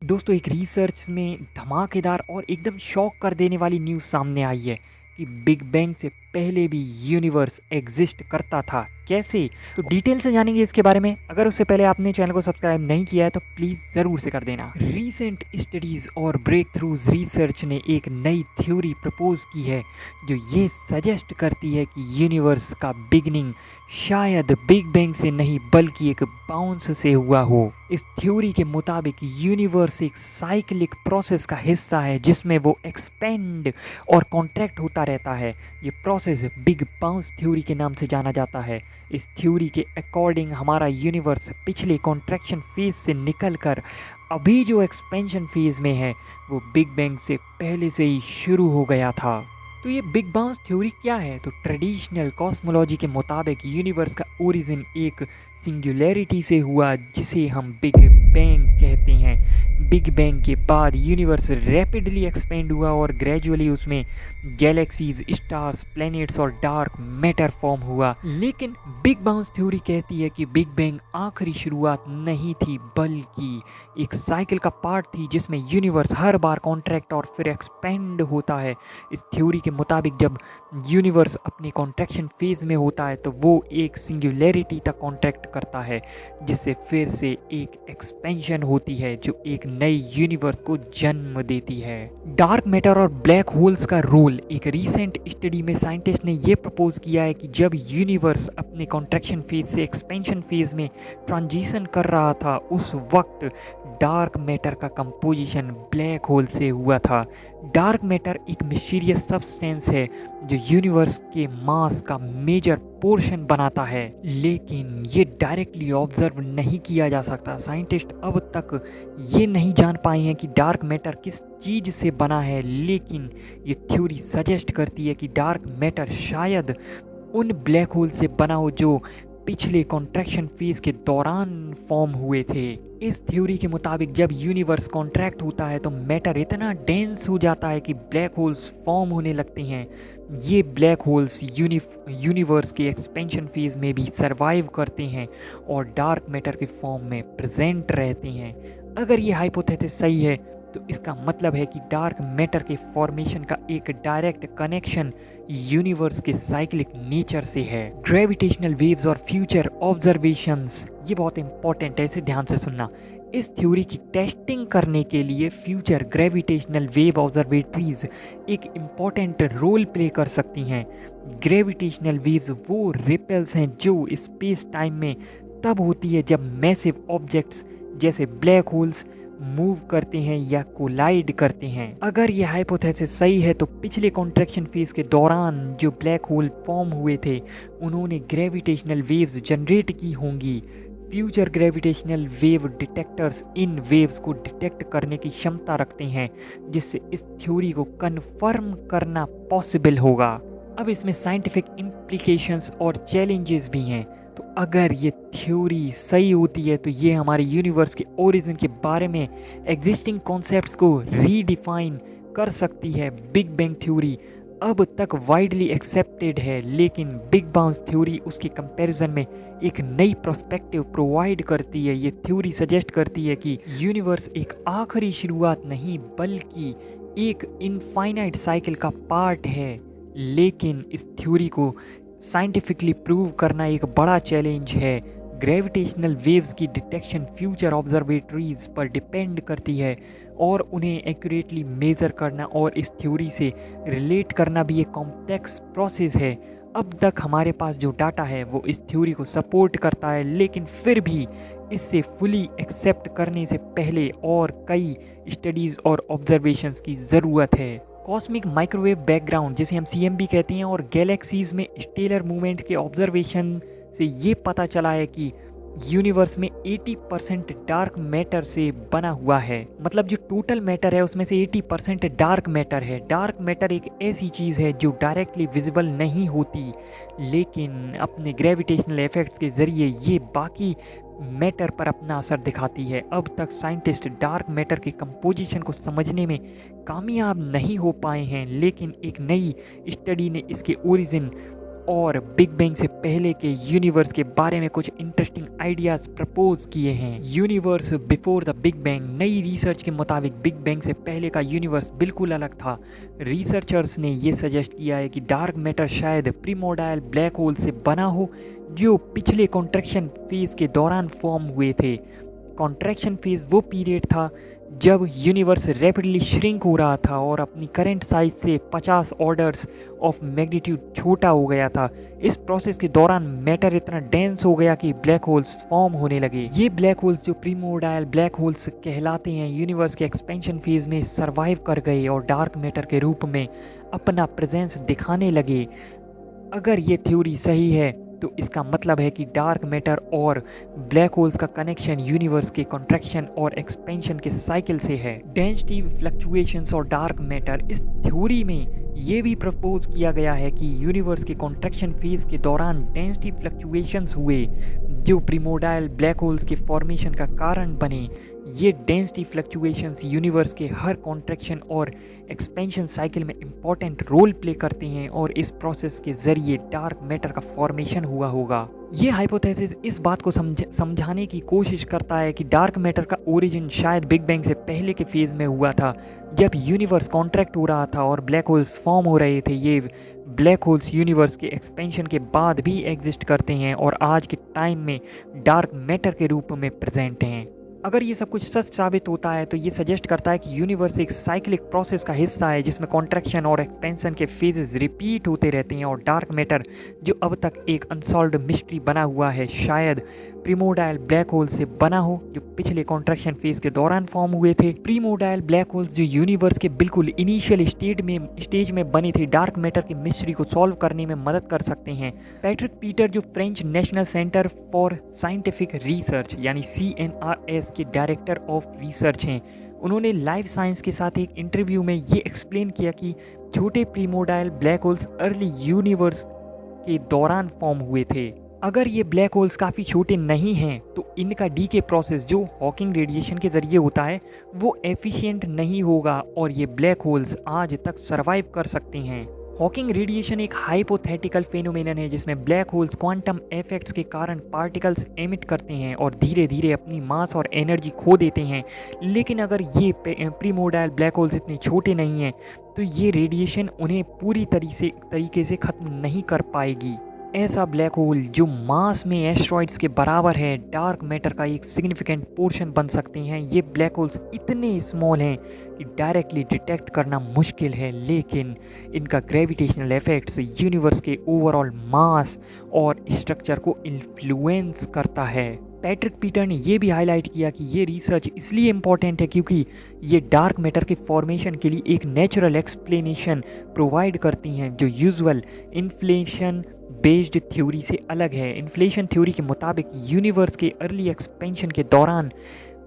दोस्तों एक रिसर्च में धमाकेदार और एकदम शॉक कर देने वाली न्यूज़ सामने आई है कि बिग बैंग से पहले भी यूनिवर्स एग्जिस्ट करता था। कैसे? तो डिटेल से जानेंगे इसके बारे में। अगर उससे पहले आपने चैनल को सब्सक्राइब नहीं किया है तो प्लीज़ ज़रूर से कर देना। रीसेंट स्टडीज़ और ब्रेक थ्रूज रिसर्च ने एक नई थ्योरी प्रपोज की है जो ये सजेस्ट करती है कि यूनिवर्स का बिगनिंग शायद बिग बैंग से नहीं बल्कि एक बाउंस से हुआ हो। इस थ्योरी के मुताबिक यूनिवर्स एक साइक्लिक प्रोसेस का हिस्सा है जिसमें वो एक्सपेंड और कॉन्ट्रैक्ट होता रहता है। ये प्रोसेस बिग बाउंस थ्योरी के नाम से जाना जाता है। इस थ्योरी के अकॉर्डिंग हमारा यूनिवर्स पिछले कॉन्ट्रैक्शन फेज से निकलकर अभी जो एक्सपेंशन फेज में है वो बिग बैंग से पहले से ही शुरू हो गया था। तो ये बिग बाउंस थ्योरी क्या है? तो ट्रेडिशनल कॉस्मोलॉजी के मुताबिक यूनिवर्स का ओरिजिन एक सिंगुलैरिटी से हुआ जिसे हम बिग बैंग कहते हैं। बिग बैंग के बाद यूनिवर्स रैपिडली एक्सपेंड हुआ और ग्रेजुअली उसमें गैलेक्सीज, स्टार्स, प्लैनेट्स और डार्क मैटर फॉर्म हुआ। लेकिन बिग बाउंस थ्योरी कहती है कि बिग बैंग आखिरी शुरुआत नहीं थी बल्कि एक साइकिल का पार्ट थी जिसमें यूनिवर्स हर बार कॉन्ट्रैक्ट और फिर एक्सपेंड होता है। इस थ्योरी के मुताबिक जब यूनिवर्स अपने कॉन्ट्रैक्शन फेज में होता है तो वो एक सिंगुलैरिटी तक कॉन्ट्रैक्ट करता है जिससे फिर से एक एक्सपेंशन होती है जो एक नए यूनिवर्स को जन्म देती है। डार्क मैटर और ब्लैक होल्स का रोल। एक रीसेंट स्टडी में साइंटिस्ट ने यह प्रपोज किया है कि जब यूनिवर्स अपने कॉन्ट्रैक्शन फेज से एक्सपेंशन फेज में ट्रांजिशन कर रहा था उस वक्त डार्क मैटर का कंपोजिशन ब्लैक होल से हुआ था। डार्क मैटर एक मिस्टीरियस सब्सटेंस है जो यूनिवर्स के मास का मेजर पोर्शन बनाता है, लेकिन ये डायरेक्टली ऑब्जर्व नहीं किया जा सकता। साइंटिस्ट अब तक ये नहीं जान पाए हैं कि डार्क मैटर किस चीज़ से बना है, लेकिन ये थ्योरी सजेस्ट करती है कि डार्क मैटर शायद उन ब्लैक होल से बना हो जो पिछले कॉन्ट्रैक्शन फेज के दौरान फॉर्म हुए थे। इस थ्योरी के मुताबिक जब यूनिवर्स कॉन्ट्रैक्ट होता है तो मैटर इतना डेंस हो जाता है कि ब्लैक होल्स फॉर्म होने लगते हैं। ये ब्लैक होल्स यूनिवर्स के एक्सपेंशन फेज में भी सरवाइव करते हैं और डार्क मैटर के फॉर्म में प्रेजेंट रहते हैं। अगर ये हाइपोथेसिस सही है तो इसका मतलब है कि डार्क मैटर के फॉर्मेशन का एक डायरेक्ट कनेक्शन यूनिवर्स के साइक्लिक नेचर से है। ग्रेविटेशनल वेव्स और फ्यूचर ऑब्जर्वेशंस, ये बहुत इंपॉर्टेंट है, इसे ध्यान से सुनना। इस थ्योरी की टेस्टिंग करने के लिए फ्यूचर ग्रेविटेशनल वेव ऑब्जर्वेटरीज एक इम्पॉर्टेंट रोल प्ले कर सकती हैं। ग्रेविटेशनल वेव्स वो रिपल्स हैं जो स्पेस टाइम में तब होती है जब मैसिव ऑब्जेक्ट्स जैसे ब्लैक होल्स मूव करते हैं या कोलाइड करते हैं। अगर यह हाइपोथेसिस सही है तो पिछले कॉन्ट्रैक्शन फेज के दौरान जो ब्लैक होल फॉर्म हुए थे उन्होंने ग्रेविटेशनल वेव्स जनरेट की होंगी। फ्यूचर ग्रेविटेशनल वेव डिटेक्टर्स इन वेव्स को डिटेक्ट करने की क्षमता रखते हैं जिससे इस थ्योरी को कन्फर्म करना पॉसिबल होगा। अब इसमें साइंटिफिक इम्प्लीकेशंस और चैलेंजेस भी हैं। तो अगर ये थ्योरी सही होती है तो ये हमारे यूनिवर्स के ओरिजिन के बारे में एग्जिस्टिंग कॉन्सेप्ट्स को रीडिफाइन कर सकती है। बिग बैंग थ्योरी अब तक वाइडली एक्सेप्टेड है, लेकिन बिग बाउंस थ्योरी उसके कंपैरिजन में एक नई पर्सपेक्टिव प्रोवाइड करती है। ये थ्योरी सजेस्ट करती है कि यूनिवर्स एक आखिरी शुरुआत नहीं बल्कि एक इनफाइनाइट साइकिल का पार्ट है। लेकिन इस थ्योरी को साइंटिफिकली प्रूव करना एक बड़ा चैलेंज है। ग्रेविटेशनल वेव्स की डिटेक्शन फ्यूचर ऑब्जर्वेटरीज पर डिपेंड करती है और उन्हें एक्यूरेटली मेज़र करना और इस थ्योरी से रिलेट करना भी एक कॉम्प्लेक्स प्रोसेस है। अब तक हमारे पास जो डाटा है वो इस थ्योरी को सपोर्ट करता है, लेकिन फिर भी इससे फुली एक्सेप्ट करने से पहले और कई स्टडीज़ और ऑब्जर्वेशंस की ज़रूरत है। कॉस्मिक माइक्रोवेव बैकग्राउंड जिसे हम CMB कहते हैं और गैलेक्सीज में स्टेलर मूवमेंट के ऑब्जर्वेशन से ये पता चला है कि यूनिवर्स में 80% डार्क मैटर से बना हुआ है। मतलब जो टोटल मैटर है उसमें से 80% डार्क मैटर है। डार्क मैटर एक ऐसी चीज़ है जो डायरेक्टली विजिबल नहीं होती, लेकिन अपने ग्रेविटेशनल इफेक्ट्स के ज़रिए ये बाकी मैटर पर अपना असर दिखाती है। अब तक साइंटिस्ट डार्क मैटर के कंपोजिशन को समझने में कामयाब नहीं हो पाए हैं, लेकिन एक नई स्टडी ने इसके ओरिजिन और बिग बैंग से पहले के यूनिवर्स के बारे में कुछ इंटरेस्टिंग आइडियाज प्रपोज किए हैं। Universe before the big bang. नई रिसर्च के मुताबिक बिग बैंग से पहले का यूनिवर्स बिल्कुल अलग था। रिसर्चर्स ने ये सजेस्ट किया है कि डार्क मैटर शायद प्रीमोर्डाइल ब्लैक होल से बना हो जो पिछले कॉन्ट्रैक्शन फेज के दौरान फॉर्म हुए थे। कॉन्ट्रैक्शन फेज वो पीरियड था जब यूनिवर्स रैपिडली श्रिंक हो रहा था और अपनी करंट साइज से 50 ऑर्डर्स ऑफ मैग्नीट्यूड छोटा हो गया था। इस प्रोसेस के दौरान मैटर इतना डेंस हो गया कि ब्लैक होल्स फॉर्म होने लगे। ये ब्लैक होल्स जो प्रीमोर्डाइल ब्लैक होल्स कहलाते हैं यूनिवर्स के एक्सपेंशन फेज में सरवाइव कर गए और डार्क मैटर के रूप में अपना प्रेजेंस दिखाने लगे। अगर ये थ्योरी सही है तो इसका मतलब है कि डार्क मैटर और ब्लैक होल्स का कनेक्शन यूनिवर्स के कॉन्ट्रैक्शन और एक्सपेंशन के साइकिल से है। डेंसिटी फ्लक्चुएशंस और डार्क मैटर। इस थ्योरी में ये भी प्रपोज किया गया है कि यूनिवर्स के कॉन्ट्रैक्शन फेज के दौरान डेंसिटी फ्लक्चुएशंस हुए जो प्रीमोर्डाइल ब्लैक होल्स के फॉर्मेशन का कारण बने। ये डेंसिटी फ्लक्चुएशंस यूनिवर्स के हर कॉन्ट्रैक्शन और एक्सपेंशन साइकिल में इम्पॉर्टेंट रोल प्ले करते हैं और इस प्रोसेस के जरिए डार्क मैटर का फॉर्मेशन हुआ होगा। ये हाइपोथेसिस इस बात को समझाने की कोशिश करता है कि डार्क मैटर का ओरिजिन शायद बिग बैंग से पहले के फेज में हुआ था जब यूनिवर्स कॉन्ट्रैक्ट हो रहा था और ब्लैक होल्स फॉर्म हो रहे थे। ये ब्लैक होल्स यूनिवर्स के एक्सपेंशन के बाद भी एग्जिस्ट करते हैं और आज के टाइम में डार्क मैटर के रूप में प्रेजेंट हैं। अगर ये सब कुछ सच साबित होता है तो ये सजेस्ट करता है कि यूनिवर्स एक साइक्लिक प्रोसेस का हिस्सा है जिसमें कॉन्ट्रैक्शन और एक्सपेंशन के फेजेस रिपीट होते रहते हैं और डार्क मैटर जो अब तक एक अनसॉल्व्ड मिस्ट्री बना हुआ है शायद प्रीमोर्डाइल ब्लैक होल से बना हो जो पिछले कॉन्ट्रैक्शन फेज के दौरान फॉर्म हुए थे। प्रीमोर्डाइल ब्लैक होल्स जो यूनिवर्स के बिल्कुल इनिशियल स्टेज में बने थे डार्क मैटर की मिस्ट्री को सॉल्व करने में मदद कर सकते हैं। पैट्रिक पीटर जो French national centre for scientific research यानी CNRS के डायरेक्टर ऑफ रिसर्च हैं, उन्होंने लाइफ साइंस के साथ एक इंटरव्यू में ये एक्सप्लेन किया कि छोटे प्रीमोर्डाइल ब्लैक होल्स अर्ली यूनिवर्स के दौरान फॉर्म हुए थे। अगर ये ब्लैक होल्स काफ़ी छोटे नहीं हैं तो इनका डीके प्रोसेस जो हॉकिंग रेडिएशन के ज़रिए होता है वो एफिशिएंट नहीं होगा और ये ब्लैक होल्स आज तक सरवाइव कर सकते हैं। हॉकिंग रेडिएशन एक हाइपोथेटिकल फेनोमेनन है जिसमें ब्लैक होल्स क्वांटम इफेक्ट्स के कारण पार्टिकल्स एमिट करते हैं और धीरे धीरे अपनी मास और एनर्जी खो देते हैं। लेकिन अगर ये प्रीमोर्डाइल ब्लैक होल्स इतने छोटे नहीं हैं तो ये रेडिएशन उन्हें पूरी तरीके से ख़त्म नहीं कर पाएगी। ऐसा ब्लैक होल जो मास में एस्ट्रॉइड्स के बराबर है डार्क मैटर का एक सिग्निफिकेंट पोर्शन बन सकते हैं। ये ब्लैक होल्स इतने स्मॉल हैं कि डायरेक्टली डिटेक्ट करना मुश्किल है लेकिन इनका ग्रेविटेशनल इफेक्ट्स यूनिवर्स के ओवरऑल मास और स्ट्रक्चर को इन्फ्लुएंस करता है। पैट्रिक पीटर ने यह भी हाईलाइट किया कि ये रिसर्च इसलिए इम्पॉर्टेंट है क्योंकि ये डार्क मैटर के फॉर्मेशन के लिए एक नेचुरल एक्सप्लेनेशन प्रोवाइड करती हैं जो यूजुअल इन्फ्लेशन बेस्ड थ्योरी से अलग है। इन्फ्लेशन थ्योरी के मुताबिक यूनिवर्स के अर्ली एक्सपेंशन के दौरान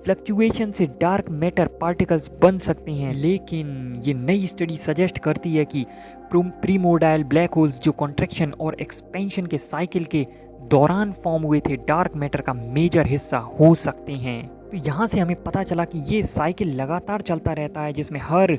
फ्लक्चुएशन से डार्क मैटर पार्टिकल्स बन सकते हैं, लेकिन ये नई स्टडी सजेस्ट करती है कि प्रीमोर्डाइल ब्लैक होल्स जो कॉन्ट्रैक्शन और एक्सपेंशन के साइकिल के दौरान फॉर्म हुए थे डार्क मैटर का मेजर हिस्सा हो सकते हैं। तो यहाँ से हमें पता चला कि ये साइकिल लगातार चलता रहता है जिसमें हर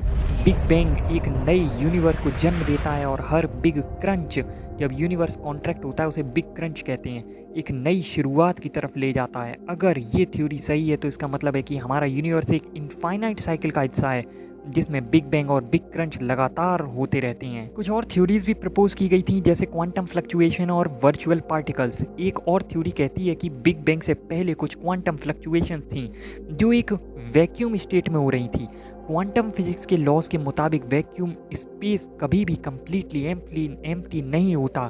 बिग बैंग एक नई यूनिवर्स को जन्म देता है और हर बिग क्रंच जब यूनिवर्स कॉन्ट्रैक्ट होता है उसे बिग क्रंच कहते हैं, एक नई शुरुआत की तरफ ले जाता है। अगर ये थ्योरी सही है तो इसका मतलब है कि हमारा यूनिवर्स एक इनफाइनाइट साइकिल का हिस्सा है जिसमें बिग बैंग और बिग क्रंच लगातार होते रहते हैं। कुछ और थ्योरीज भी प्रपोज की गई थी जैसे क्वांटम फ्लक्चुएशन और वर्चुअल पार्टिकल्स। एक और थ्योरी कहती है कि बिग बैंग से पहले कुछ क्वांटम फ्लक्चुएशन थी जो एक वैक्यूम स्टेट में हो रही थी। क्वांटम फिजिक्स के लॉज के मुताबिक वैक्यूम स्पेस कभी भी कंप्लीटली एम्प्टी नहीं होता,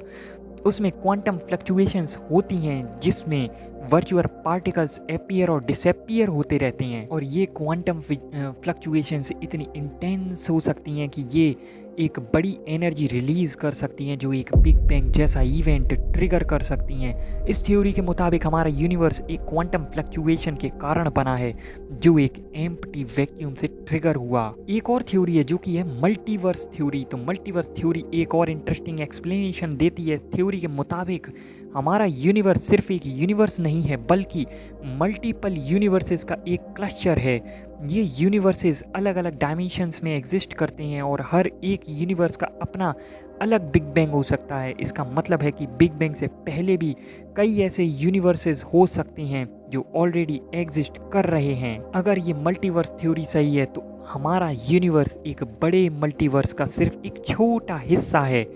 उसमें क्वांटम फ्लक्चुएशंस होती हैं जिसमें वर्चुअल पार्टिकल्स अपीयर और डिसअपीयर होते रहते हैं और ये क्वांटम फ्लक्चुएशंस इतनी इंटेंस हो सकती हैं कि ये एक बड़ी एनर्जी रिलीज़ कर सकती हैं जो एक बिग बैंग जैसा इवेंट ट्रिगर कर सकती हैं। इस थ्योरी के मुताबिक हमारा यूनिवर्स एक क्वांटम फ्लक्चुएशन के कारण बना है जो एक एम्प्टी वैक्यूम से ट्रिगर हुआ। एक और थ्योरी है जो कि है मल्टीवर्स थ्योरी। तो मल्टीवर्स थ्योरी एक और इंटरेस्टिंग एक्सप्लेनेशन देती है। थ्योरी के मुताबिक हमारा यूनिवर्स सिर्फ एक यूनिवर्स नहीं है बल्कि मल्टीपल यूनिवर्सेस का एक क्लस्टर है ये यूनिवर्सेस अलग अलग डायमेंशंस में एग्जिस्ट करते हैं और हर एक यूनिवर्स का अपना अलग बिग बैंग हो सकता है। इसका मतलब है कि बिग बैंग से पहले भी कई ऐसे यूनिवर्सेस हो सकते हैं जो ऑलरेडी एग्जिस्ट कर रहे हैं। अगर ये मल्टीवर्स थ्योरी सही है तो हमारा यूनिवर्स एक बड़े मल्टीवर्स का सिर्फ एक छोटा हिस्सा है।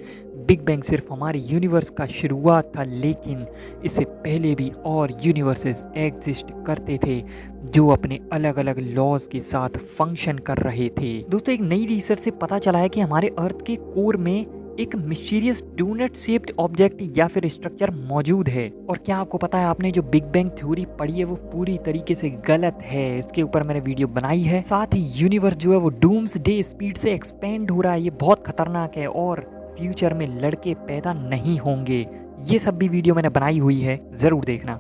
बिग बैंग सिर्फ हमारे यूनिवर्स का शुरुआत था, लेकिन इससे पहले भी और यूनिवर्सेस एग्जिस्ट करते थे जो अपने अलग अलग लॉज के साथ फंक्शन कर रहे थे। दोस्तों, एक नई रिसर्च से पता चला है कि हमारे अर्थ के कोर में एक मिस्टीरियस डोनट शेप्ड ऑब्जेक्ट या फिर स्ट्रक्चर मौजूद है। और क्या आपको पता है, आपने जो बिग बैंग थ्योरी पढ़ी है वो पूरी तरीके से गलत है। इसके ऊपर मैंने वीडियो बनाई है। साथ ही यूनिवर्स जो है वो डूम्स डे स्पीड से एक्सपेंड हो रहा है। ये बहुत खतरनाक है और फ्यूचर में लड़के पैदा नहीं होंगे। ये सब भी वीडियो मैंने बनाई हुई है, ज़रूर देखना।